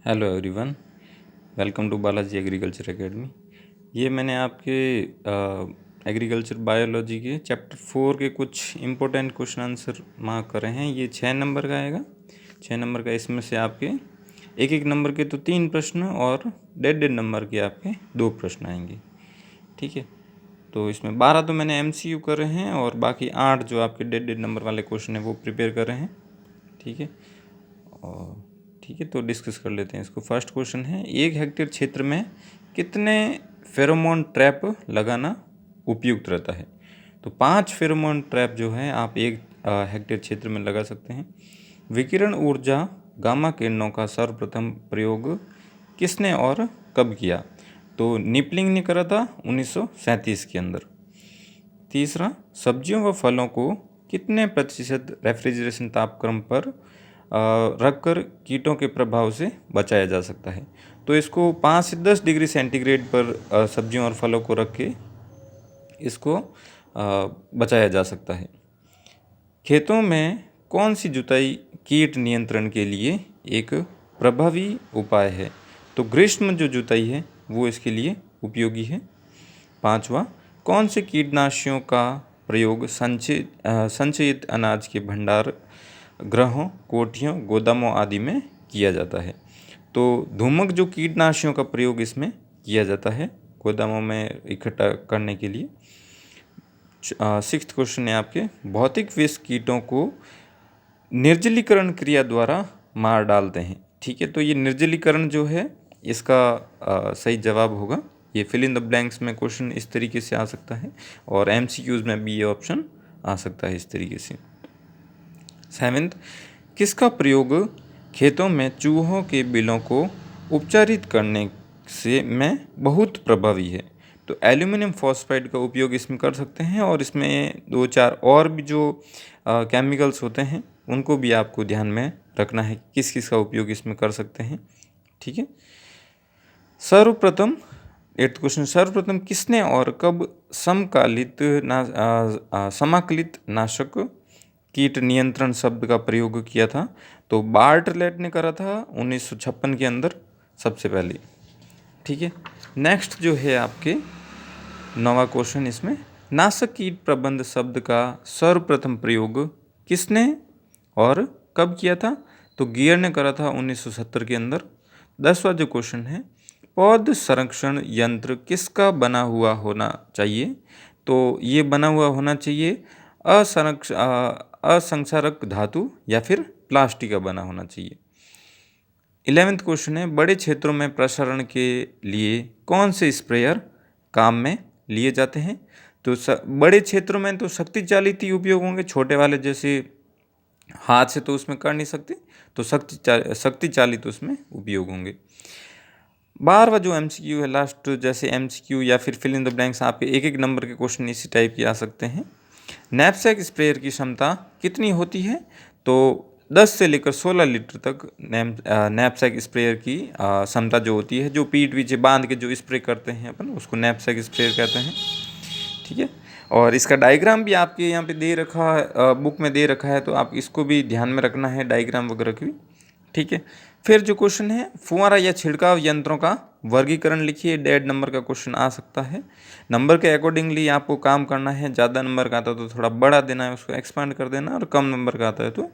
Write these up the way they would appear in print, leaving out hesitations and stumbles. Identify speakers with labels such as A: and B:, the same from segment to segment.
A: Hello everyone, welcome to Balaji agriculture academy. ये मैंने आपके एग्रीकल्चर बायोलॉजी के चैप्टर 4 के कुछ इम्पोर्टेंट क्वेश्चन आंसर मार्क करे हैं। ये 6 नंबर का आएगा। 6 नंबर का, इसमें से आपके एक एक नंबर के तो 3 प्रश्न और 1.5 नंबर के आपके 2 प्रश्न आएंगे। ठीक है, तो इसमें 12 तो मैंने MCQ करे हैं और बाकी 8 जो आपके 1.5 नंबर वाले क्वेश्चन हैं वो प्रिपेयर करे हैं। ठीक है, और ठीक है, तो डिस्कस कर लेते हैं इसको। फर्स्ट क्वेश्चन है, 1 हेक्टेयर क्षेत्र में कितने फेरोमोन ट्रैप लगाना उपयुक्त रहता है? तो 5 फेरोमोन ट्रैप जो है आप 1 हेक्टेयर क्षेत्र में लगा सकते हैं। विकिरण ऊर्जा गामा किरणों का सर्वप्रथम प्रयोग किसने और कब किया? तो निपलिंग ने करा था 1937 के अंदर। तीसरा, सब्जियों व फलों को कितने प्रतिशत रेफ्रिजरेशन तापक्रम पर रखकर कीटों के प्रभाव से बचाया जा सकता है? तो इसको 5 से 10 डिग्री सेंटीग्रेड पर सब्जियों और फलों को रख के इसको बचाया जा सकता है। खेतों में कौन सी जुताई कीट नियंत्रण के लिए एक प्रभावी उपाय है? तो ग्रीष्म जो जुताई है वो इसके लिए उपयोगी है। 5वां, कौन से कीटनाशियों का प्रयोग संचयित अनाज के भंडार गृहों, कोठियों, गोदामों आदि में किया जाता है? तो धूमक जो कीटनाशियों का प्रयोग इसमें किया जाता है गोदामों में इकट्ठा करने के लिए। 6th क्वेश्चन है आपके, भौतिक विष कीटों को निर्जलीकरण क्रिया द्वारा मार डालते हैं। ठीक है, तो ये निर्जलीकरण जो है इसका सही जवाब होगा। ये फिल इन द ब्लैंक्स में क्वेश्चन इस तरीके से आ सकता है और MCQs में भी ये ऑप्शन आ सकता है इस तरीके से। 7th, किसका प्रयोग खेतों में चूहों के बिलों को उपचारित करने से में बहुत प्रभावी है? तो एल्यूमिनियम फॉस्फाइड का उपयोग इसमें कर सकते हैं और इसमें 2-4 और भी जो केमिकल्स होते हैं उनको भी आपको ध्यान में रखना है, किस किस का उपयोग इसमें कर सकते हैं। ठीक है, सर्वप्रथम 8th क्वेश्चन, सर्वप्रथम किसने और कब समाकलित नाशक कीट नियंत्रण शब्द का प्रयोग किया था? तो बार्टलेट ने करा था 1956 के अंदर सबसे पहले। ठीक है, नेक्स्ट जो है आपके 9वां क्वेश्चन, इसमें नाशक कीट प्रबंध शब्द का सर्वप्रथम प्रयोग किसने और कब किया था? तो गियर ने करा था 1970 के अंदर। 10वां जो क्वेश्चन है, पौध संरक्षण यंत्र किसका बना हुआ होना चाहिए? तो ये बना हुआ होना चाहिए असंक्षारक धातु या फिर प्लास्टिक का बना होना चाहिए। 11th क्वेश्चन है, बड़े क्षेत्रों में प्रसारण के लिए कौन से स्प्रेयर काम में लिए जाते हैं? तो बड़े क्षेत्रों में तो शक्ति चालित ही उपयोग होंगे, छोटे वाले जैसे हाथ से तो उसमें कर नहीं सकते, तो शक्ति चालित उसमें उपयोग होंगे। 12वां जो MCQ है लास्ट, जैसे MCQ या फिर फिल इन द ब्लैंक्स आपके एक एक नंबर के क्वेश्चन इसी टाइप के आ सकते हैं। नैपसैक स्प्रेयर की क्षमता कितनी होती है? तो 10 से लेकर 16 लीटर तक नैपसैक स्प्रेयर की क्षमता जो होती है, जो पीठ पीछे बांध के जो स्प्रे करते हैं अपन, उसको नैपसैक स्प्रेयर कहते हैं। ठीक है, और इसका डायग्राम भी आपके यहाँ पे दे रखा है, बुक में दे रखा है, तो आप इसको भी ध्यान में रखना है, डायग्राम वगैरह की। ठीक है, फिर जो क्वेश्चन है, फुहारा या छिड़काव यंत्रों का वर्गीकरण लिखिए। 1.5 नंबर का क्वेश्चन आ सकता है। नंबर के अकॉर्डिंगली आपको काम करना है। ज़्यादा नंबर का आता है तो थोड़ा बड़ा देना है, उसको एक्सपांड कर देना, और कम नंबर का आता है तो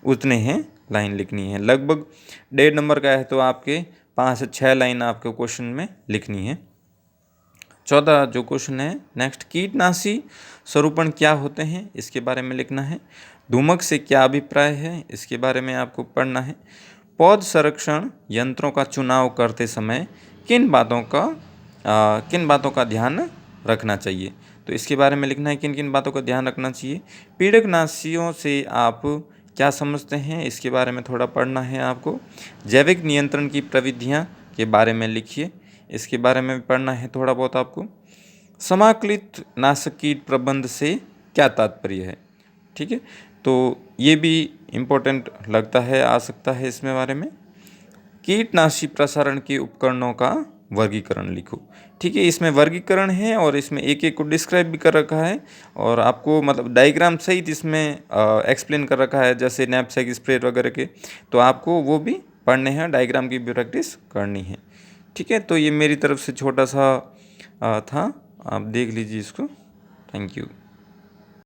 A: उतने हैं लाइन लिखनी है। लगभग 1.5 नंबर का है तो आपके 5 से 6 लाइन आपको क्वेश्चन में लिखनी है। 14 जो क्वेश्चन है नेक्स्ट, कीटनाशी स्वरूपण क्या होते हैं, इसके बारे में लिखना है। धूमक से क्या अभिप्राय है, इसके बारे में आपको पढ़ना है। पौध संरक्षण यंत्रों का चुनाव करते समय किन बातों का ध्यान रखना चाहिए, तो इसके बारे में लिखना है, किन किन बातों का ध्यान रखना चाहिए। पीड़कनाशियों से आप क्या समझते हैं, इसके बारे में थोड़ा पढ़ना है आपको। जैविक नियंत्रण की प्रविधियाँ के बारे में लिखिए, इसके बारे में भी पढ़ना है थोड़ा बहुत आपको। समाकलित नाशक कीट प्रबंध से क्या तात्पर्य है? ठीक है, तो ये भी इम्पोर्टेंट लगता है, आ सकता है इसमें बारे में। कीटनाशी प्रसारण के उपकरणों का वर्गीकरण लिखो। ठीक है, इसमें वर्गीकरण है और इसमें एक एक को डिस्क्राइब भी कर रखा है और आपको मतलब डायग्राम सहित इसमें एक्सप्लेन कर रखा है, जैसे नैपसैक स्प्रे वगैरह के, तो आपको वो भी पढ़ने हैं, डायग्राम की भी प्रैक्टिस करनी है। ठीक है, तो ये मेरी तरफ से छोटा सा था, आप देख लीजिए इसको। Thank you.